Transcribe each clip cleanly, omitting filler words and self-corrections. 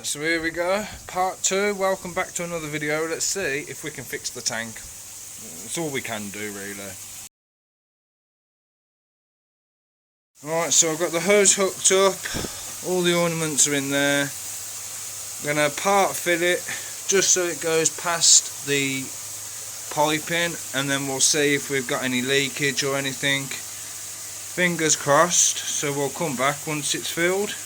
Right, so here we go, part 2. Welcome back to another video. Let's see if we can fix the tank. It's all we can do, really. Right, so I've got the hose hooked up, all the ornaments are in there. I'm going to part fill it just so it goes past the piping, and then we'll see if we've got any leakage or anything. Fingers crossed, so we'll come back once it's filled.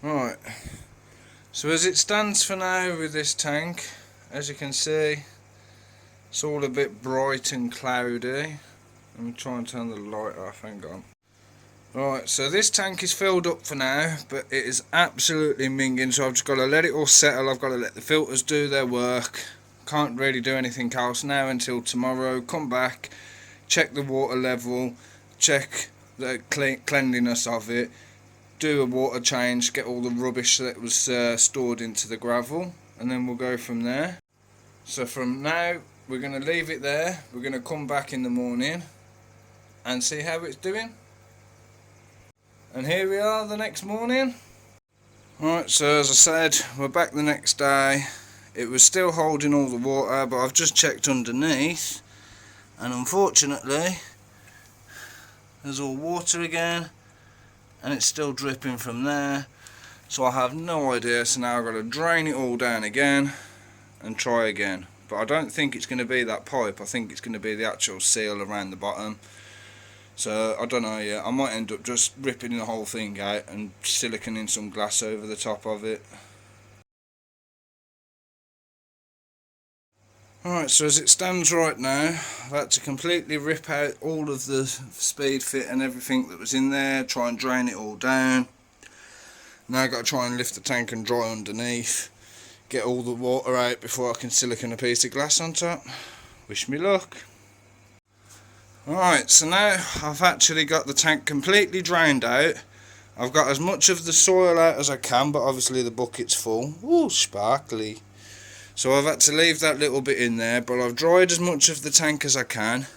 Right, so as it stands for now with this tank, as you can see, it's all a bit bright and cloudy. Let me try and turn the light off, hang on. Right, so this tank is filled up for now, but it is absolutely minging, so I've just got to let it all settle. I've got to let the filters do their work. Can't really do anything else now until tomorrow. Come back, check the water level, check the cleanliness of it, do a water change, get all the rubbish that was stored into the gravel, and then we'll go from there. So from now we're going to leave it there. We're going to come back in the morning and see how it's doing. And here we are the next morning. Right, so as I said, we're back the next day. It was still holding all the water, but I've just checked underneath, and unfortunately there's all water again, and it's still dripping from there, so I have no idea. So now I've got to drain it all down again and try again, but I don't think it's going to be that pipe. I think it's going to be the actual seal around the bottom, so I don't know yet. I might end up just ripping the whole thing out and siliconing some glass over the top of it. Alright, so as it stands right now, I've had to completely rip out all of the speed fit and everything that was in there, try and drain it all down. Now I've got to try and lift the tank and dry underneath, get all the water out before I can silicone a piece of glass on top. Wish me luck. Alright, so now I've actually got the tank completely drained out. I've got as much of the soil out as I can, but obviously the bucket's full. Ooh, sparkly. So I've had to leave that little bit in there, but I've dried as much of the tank as I can.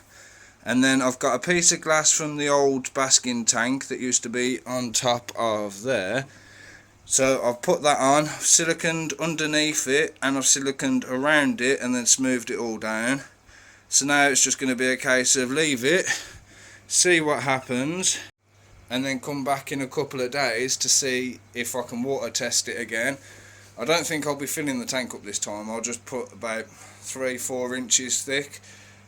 And then I've got a piece of glass from the old basking tank that used to be on top of there. So I've put that on, I've siliconed underneath it, and I've siliconed around it, and then smoothed it all down. So now it's just going to be a case of leave it, see what happens, and then come back in a couple of days to see if I can water test it again. I don't think I'll be filling the tank up this time. I'll just put about 3-4 inches thick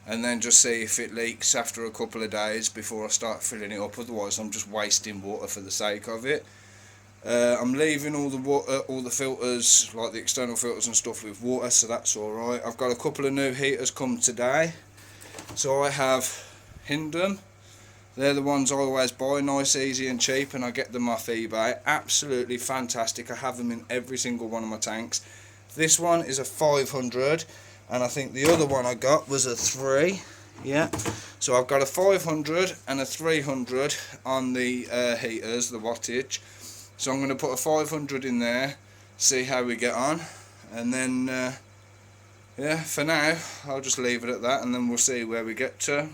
and then just see if it leaks after a couple of days before I start filling it up. Otherwise I'm just wasting water for the sake of it. I'm leaving all the water, all the filters, like the external filters and stuff, with water, so that's alright. I've got a couple of new heaters come today. So I have Hindem. They're the ones I always buy, nice, easy and cheap, and I get them off eBay. Absolutely fantastic. I have them in every single one of my tanks. This one is a 500, and I think the other one I got was a 3. Yeah, so I've got a 500 and a 300 on the heaters, the wattage. So I'm going to put a 500 in there, see how we get on, and then yeah, for now I'll just leave it at that, and then we'll see where we get to.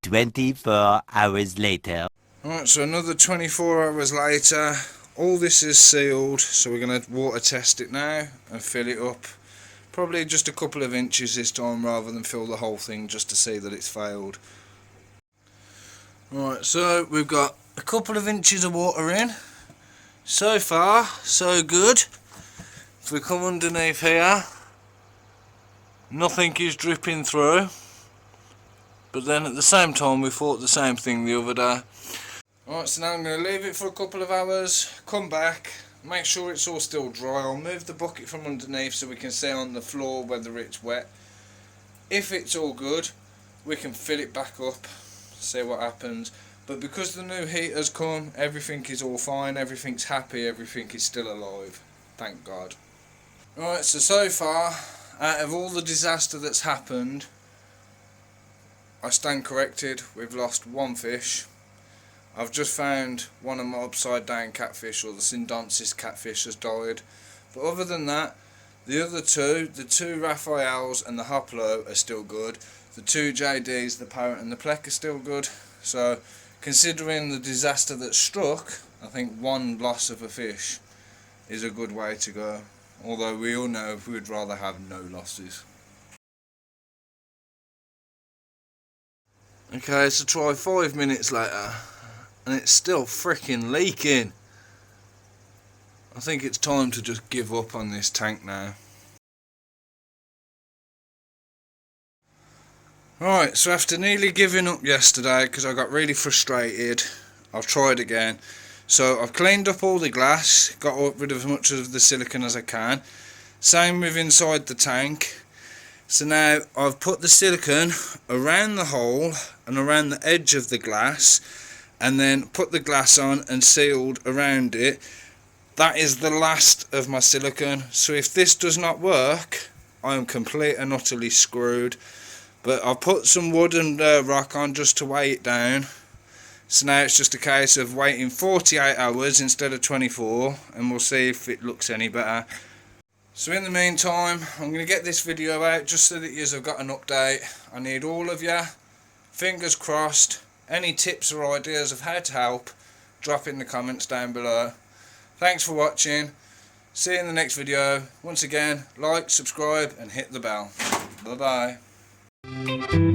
24 hours later. Alright, so another 24 hours later, all this is sealed, so we're going to water test it now and fill it up. Probably just a couple of inches this time rather than fill the whole thing, just to see that it's failed. Right, so we've got a couple of inches of water in. So far, so good. If we come underneath here, nothing is dripping through. But then at the same time, we thought the same thing the other day. Alright, so now I'm going to leave it for a couple of hours, come back, make sure it's all still dry. I'll move the bucket from underneath so we can see on the floor whether it's wet. If it's all good, we can fill it back up, see what happens. But because the new heater's come, everything is all fine, everything's happy, everything is still alive. Thank God. Right, so far, out of all the disaster that's happened, I stand corrected, we've lost one fish. I've just found one of my upside down catfish, or the Synodontis catfish, has died. But other than that, the other two, the two Raphaels and the Hoplo, are still good. The two JDs, the Parrot and the Plek, are still good. So, considering the disaster that struck, I think one loss of a fish is a good way to go. Although we all know we would rather have no losses. Okay, so try 5 minutes later, and it's still freaking leaking. I think it's time to just give up on this tank now. Right, so after nearly giving up yesterday because I got really frustrated, I've tried again. So I've cleaned up all the glass, got rid of as much of the silicone as I can. Same with inside the tank. So now I've put the silicone around the hole and around the edge of the glass, and then put the glass on and sealed around it. That is the last of my silicone. So if this does not work, I am complete and utterly screwed. But I've put some wood and rock on just to weigh it down. So now it's just a case of waiting 48 hours instead of 24, and we'll see if it looks any better. So in the meantime, I'm going to get this video out just so that you have got an update. I need all of you, fingers crossed. Any tips or ideas of how to help, drop in the comments down below. Thanks for watching. See you in the next video. Once again, like, subscribe and hit the bell. Bye bye.